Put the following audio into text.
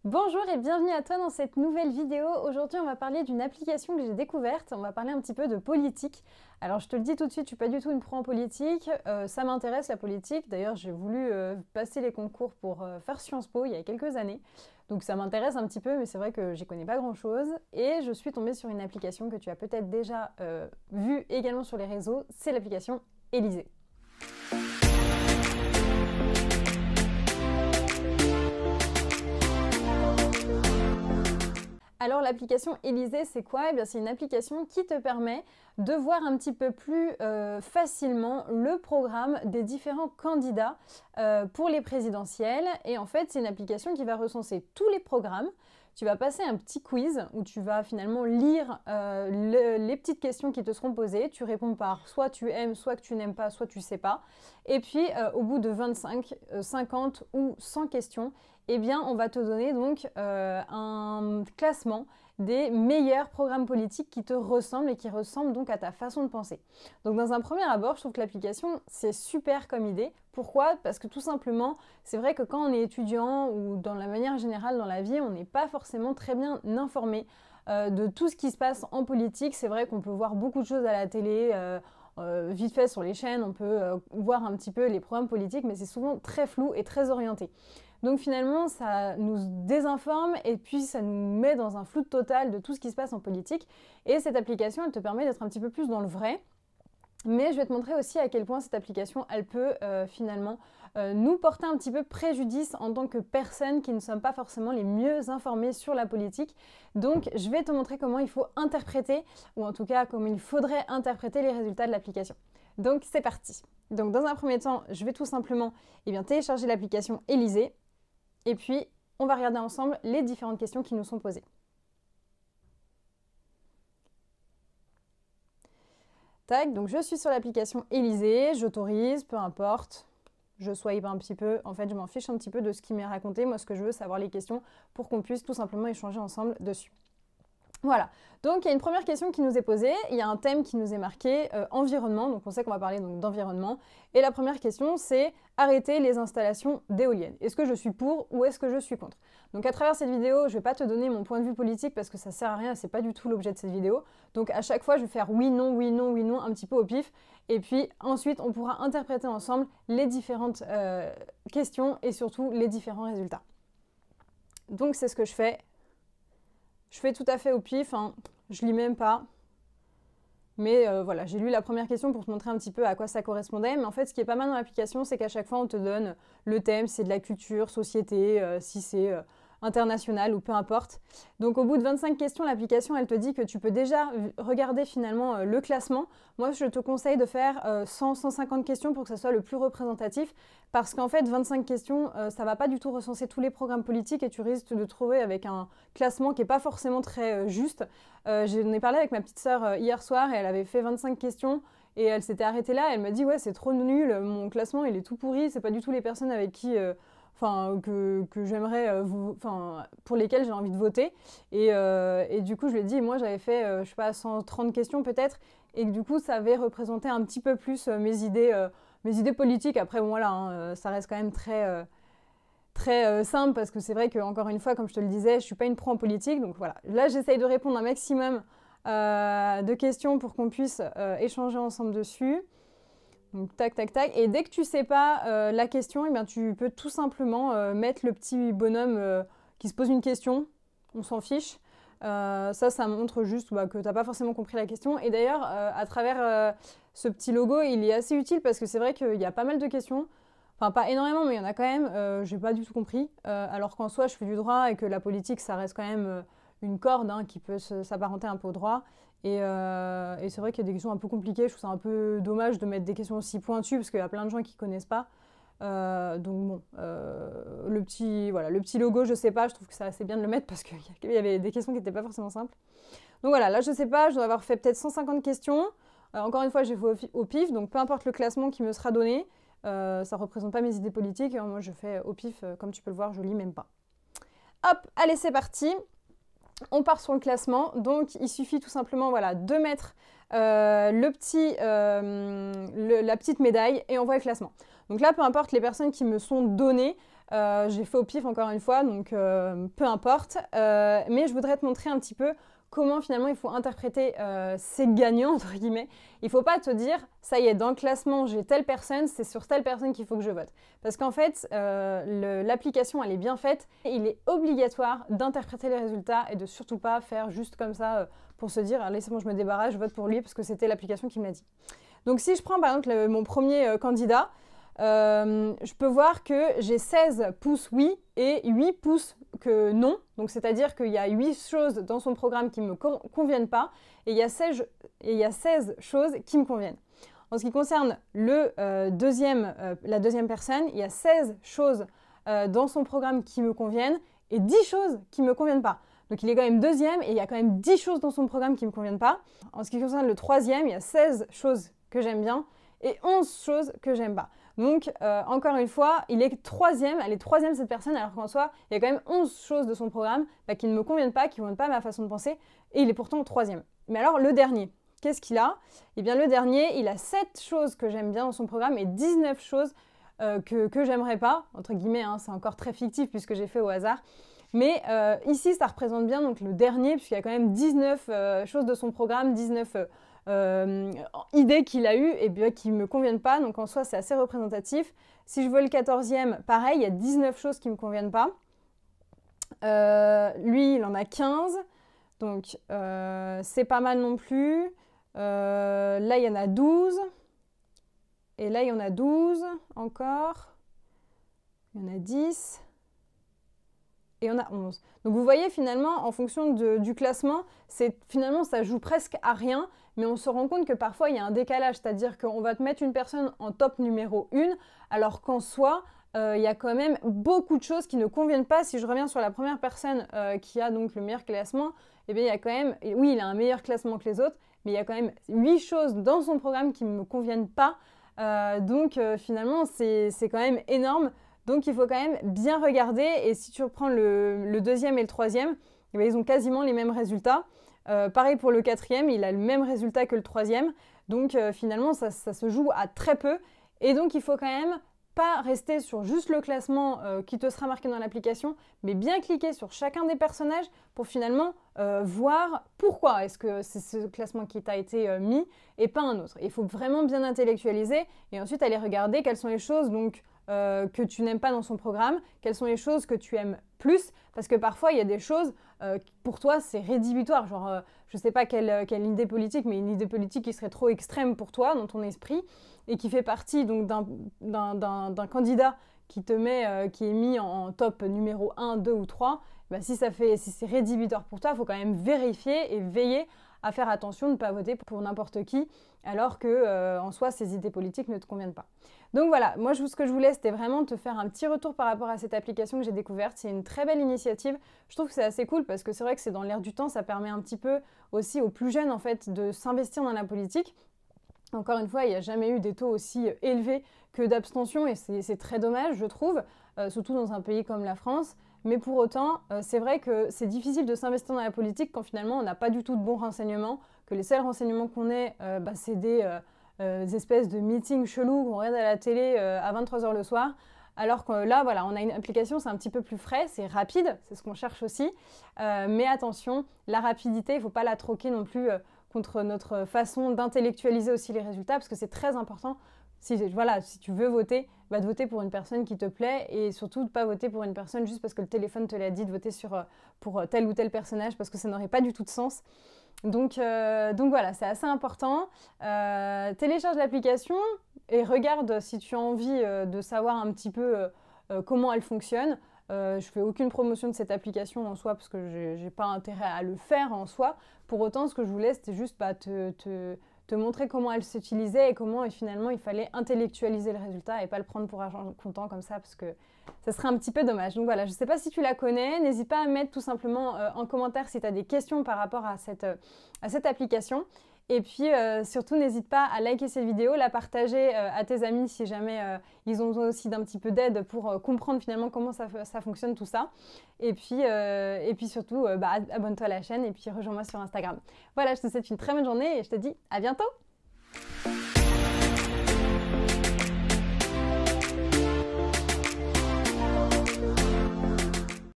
Bonjour et bienvenue à toi dans cette nouvelle vidéo. Aujourd'hui, on va parler d'une application que j'ai découverte. On va parler un petit peu de politique. Alors, je te le dis tout de suite, je ne suis pas du tout une pro en politique. Ça m'intéresse la politique. D'ailleurs, j'ai voulu passer les concours pour faire Sciences Po il y a quelques années. Donc, ça m'intéresse un petit peu, mais c'est vrai que j'y connais pas grand-chose. Et je suis tombée sur une application que tu as peut-être déjà vue également sur les réseaux. C'est l'application Élysée. Alors l'application Élysée, c'est quoi? Eh bien, c'est une application qui te permet de voir un petit peu plus facilement le programme des différents candidats pour les présidentielles. Et en fait, c'est une application qui va recenser tous les programmes. Tu vas passer un petit quiz où tu vas finalement lire les petites questions qui te seront posées. Tu réponds par soit tu aimes, soit que tu n'aimes pas, soit tu sais pas. Et puis au bout de 25, 50 ou 100 questions, eh bien, on va te donner donc un classement des meilleurs programmes politiques qui te ressemblent et qui ressemblent donc à ta façon de penser. Donc dans un premier abord, je trouve que l'application, c'est super comme idée. Pourquoi? Parce que tout simplement, c'est vrai que quand on est étudiant ou dans la manière générale dans la vie, on n'est pas forcément très bien informé de tout ce qui se passe en politique. C'est vrai qu'on peut voir beaucoup de choses à la télé, vite fait sur les chaînes, on peut voir un petit peu les programmes politiques, mais c'est souvent très flou et très orienté. Donc finalement, ça nous désinforme et puis ça nous met dans un flou total de tout ce qui se passe en politique. Et cette application, elle te permet d'être un petit peu plus dans le vrai. Mais je vais te montrer aussi à quel point cette application, elle peut finalement nous porter un petit peu préjudice en tant que personnes qui ne sommes pas forcément les mieux informées sur la politique. Donc je vais te montrer comment il faut interpréter, ou en tout cas comment il faudrait interpréter les résultats de l'application. Donc c'est parti. Donc dans un premier temps, je vais tout simplement télécharger l'application Élysée. Et puis, on va regarder ensemble les différentes questions qui nous sont posées. Tac, donc je suis sur l'application Élysée, j'autorise, peu importe, je swipe un petit peu. En fait, je m'en fiche un petit peu de ce qui m'est raconté. Moi, ce que je veux, c'est savoir les questions pour qu'on puisse tout simplement échanger ensemble dessus. Voilà, donc il y a une première question qui nous est posée, il y a un thème qui nous est marqué, environnement, donc on sait qu'on va parler d'environnement. Et la première question, c'est arrêter les installations d'éoliennes. Est-ce que je suis pour ou est-ce que je suis contre? Donc à travers cette vidéo, je ne vais pas te donner mon point de vue politique parce que ça ne sert à rien, c'est pas du tout l'objet de cette vidéo. Donc à chaque fois, je vais faire oui, non, oui, non, oui, non, un petit peu au pif. Et puis ensuite, on pourra interpréter ensemble les différentes questions et surtout les différents résultats. Donc c'est ce que je fais. Je fais tout à fait au pif, hein. Je lis même pas. Mais voilà, j'ai lu la première question pour te montrer un petit peu à quoi ça correspondait. Mais en fait, ce qui est pas mal dans l'application, c'est qu'à chaque fois, on te donne le thème, si c'est de la culture, société, si c'est international ou peu importe. Donc au bout de 25 questions, l'application, elle te dit que tu peux déjà regarder finalement le classement. Moi, je te conseille de faire 100-150 questions pour que ça soit le plus représentatif. Parce qu'en fait, 25 questions, ça ne va pas du tout recenser tous les programmes politiques et tu risques de te trouver avec un classement qui n'est pas forcément très juste. J'en ai parlé avec ma petite sœur hier soir et elle avait fait 25 questions et elle s'était arrêtée là. Elle m'a dit « Ouais, c'est trop nul, mon classement, il est tout pourri, c'est pas du tout les personnes avec qui… que j'aimerais, pour lesquelles j'ai envie de voter. » Et du coup, je lui ai dit, moi, j'avais fait, je sais pas, 130 questions peut-être, et que du coup, ça avait représenté un petit peu plus mes idées politiques. Après, bon, voilà, hein, ça reste quand même très simple, parce que c'est vrai que, encore une fois, comme je te le disais, je suis pas une pro en politique, donc voilà. Là, j'essaye de répondre un maximum de questions pour qu'on puisse échanger ensemble dessus. Donc tac, tac, tac. Et dès que tu ne sais pas la question, eh bien, tu peux tout simplement mettre le petit bonhomme qui se pose une question. On s'en fiche. Ça montre juste que tu n'as pas forcément compris la question. Et d'ailleurs, à travers ce petit logo, il est assez utile parce que c'est vrai qu'il y a pas mal de questions. Enfin, pas énormément, mais il y en a quand même. Je n'ai pas du tout compris. Alors qu'en soi, je fais du droit et que la politique, ça reste quand même une corde qui peut s'apparenter un peu au droit. Et c'est vrai qu'il y a des questions un peu compliquées. Je trouve ça un peu dommage de mettre des questions aussi pointues parce qu'il y a plein de gens qui ne connaissent pas. Donc bon, le petit logo, je sais pas, je trouve que c'est assez bien de le mettre parce qu'il y avait des questions qui n'étaient pas forcément simples. Donc voilà, là je sais pas, je dois avoir fait peut-être 150 questions. Encore une fois, j'ai fait au pif, donc peu importe le classement qui me sera donné, ça ne représente pas mes idées politiques. Moi je fais au pif, comme tu peux le voir, je lis même pas. Hop, allez c'est parti. On part sur le classement, donc il suffit tout simplement de mettre la petite médaille et on voit le classement. Donc là, peu importe les personnes qui me sont données, J'ai fait au pif encore une fois, donc peu importe. Mais je voudrais te montrer un petit peu comment finalement il faut interpréter ces gagnants, entre guillemets. Il ne faut pas te dire, ça y est, dans le classement, j'ai telle personne, c'est sur telle personne qu'il faut que je vote. Parce qu'en fait, l'application, elle est bien faite. Et il est obligatoire d'interpréter les résultats et de surtout pas faire juste comme ça pour se dire, laissez-moi, je me débarrasse, je vote pour lui parce que c'était l'application qui me l'a dit. Donc si je prends par exemple mon premier candidat, je peux voir que j'ai 16 pouces oui et 8 pouces que non. Donc c'est-à-dire qu'il y a 8 choses dans son programme qui ne me conviennent pas et il y a 16 choses qui me conviennent. En ce qui concerne la deuxième personne, il y a 16 choses dans son programme qui me conviennent et 10 choses qui ne me conviennent pas. Donc il est quand même deuxième et il y a quand même 10 choses dans son programme qui ne me conviennent pas. En ce qui concerne le troisième, il y a 16 choses que j'aime bien et 11 choses que j'aime pas. Donc, encore une fois, elle est troisième cette personne, alors qu'en soi, il y a quand même 11 choses de son programme qui ne me conviennent pas, qui ne conviennent pas à ma façon de penser, et il est pourtant troisième. Mais alors, le dernier, qu'est-ce qu'il a? Eh bien, le dernier, il a 7 choses que j'aime bien dans son programme et 19 choses que j'aimerais pas, entre guillemets, hein, c'est encore très fictif puisque j'ai fait au hasard. Mais ici, ça représente bien donc, le dernier, puisqu'il y a quand même 19 choses de son programme, 19 idées qu'il a eues et bien qui ne me conviennent pas. Donc en soi, c'est assez représentatif. Si je veux le 14e, pareil, il y a 19 choses qui ne me conviennent pas. Lui, il en a 15. Donc c'est pas mal non plus. Là, il y en a 12. Et là, il y en a 12 encore. Il y en a 10. Et on a 11. Donc vous voyez finalement, en fonction du classement, finalement ça joue presque à rien, mais on se rend compte que parfois il y a un décalage, c'est-à-dire qu'on va te mettre une personne en top numéro 1, alors qu'en soi, il y a quand même beaucoup de choses qui ne conviennent pas. Si je reviens sur la première personne qui a donc le meilleur classement, eh bien il y a quand même, oui il a un meilleur classement que les autres, mais il y a quand même 8 choses dans son programme qui ne me conviennent pas. Donc finalement c'est quand même énorme. Donc il faut quand même bien regarder et si tu reprends le deuxième et le troisième, eh bien, ils ont quasiment les mêmes résultats. Pareil pour le quatrième, il a le même résultat que le troisième. Donc finalement ça se joue à très peu et donc il faut quand même pas rester sur juste le classement qui te sera marqué dans l'application, mais bien cliquer sur chacun des personnages pour finalement voir pourquoi est-ce que c'est ce classement qui t'a été mis et pas un autre. Il faut vraiment bien intellectualiser et ensuite aller regarder quelles sont les choses donc que tu n'aimes pas dans son programme, quelles sont les choses que tu aimes plus, parce que parfois il y a des choses, pour toi c'est rédhibitoire, genre je sais pas quelle idée politique, mais une idée politique qui serait trop extrême pour toi dans ton esprit et qui fait partie donc d'un candidat qui te met, qui est mis en top numéro 1, 2 ou 3, bah, si c'est rédhibitoire pour toi, il faut quand même vérifier et veiller à faire attention de ne pas voter pour n'importe qui, alors que en soi ces idées politiques ne te conviennent pas. Donc voilà, moi ce que je voulais c'était vraiment te faire un petit retour par rapport à cette application que j'ai découverte. C'est une très belle initiative, je trouve que c'est assez cool parce que c'est vrai que c'est dans l'air du temps, ça permet un petit peu aussi aux plus jeunes en fait de s'investir dans la politique. Encore une fois, il n'y a jamais eu des taux aussi élevés que d'abstention et c'est très dommage je trouve, surtout dans un pays comme la France. Mais pour autant, c'est vrai que c'est difficile de s'investir dans la politique quand finalement on n'a pas du tout de bons renseignements, que les seuls renseignements qu'on ait, c'est des espèces de meetings chelous qu'on regarde à la télé à 23h le soir. Alors que là, voilà, on a une application, c'est un petit peu plus frais, c'est rapide, c'est ce qu'on cherche aussi. Mais attention, la rapidité, il ne faut pas la troquer non plus contre notre façon d'intellectualiser aussi les résultats, parce que c'est très important. Si tu veux voter, de voter pour une personne qui te plaît et surtout de ne pas voter pour une personne juste parce que le téléphone te l'a dit de voter pour tel ou tel personnage parce que ça n'aurait pas du tout de sens. Donc voilà, c'est assez important. Télécharge l'application et regarde si tu as envie de savoir un petit peu comment elle fonctionne. Je fais aucune promotion de cette application en soi parce que j'ai pas intérêt à le faire en soi. Pour autant, ce que je voulais, c'était juste te montrer comment elle s'utilisait et comment finalement il fallait intellectualiser le résultat et pas le prendre pour argent comptant comme ça parce que ça serait un petit peu dommage. Donc voilà, je ne sais pas si tu la connais, n'hésite pas à mettre tout simplement en commentaire si tu as des questions par rapport à cette application. Et puis surtout, n'hésite pas à liker cette vidéo, la partager à tes amis si jamais ils ont besoin aussi d'un petit peu d'aide pour comprendre finalement comment ça fonctionne tout ça. Et puis surtout, abonne-toi à la chaîne et puis rejoins-moi sur Instagram. Voilà, je te souhaite une très bonne journée et je te dis à bientôt!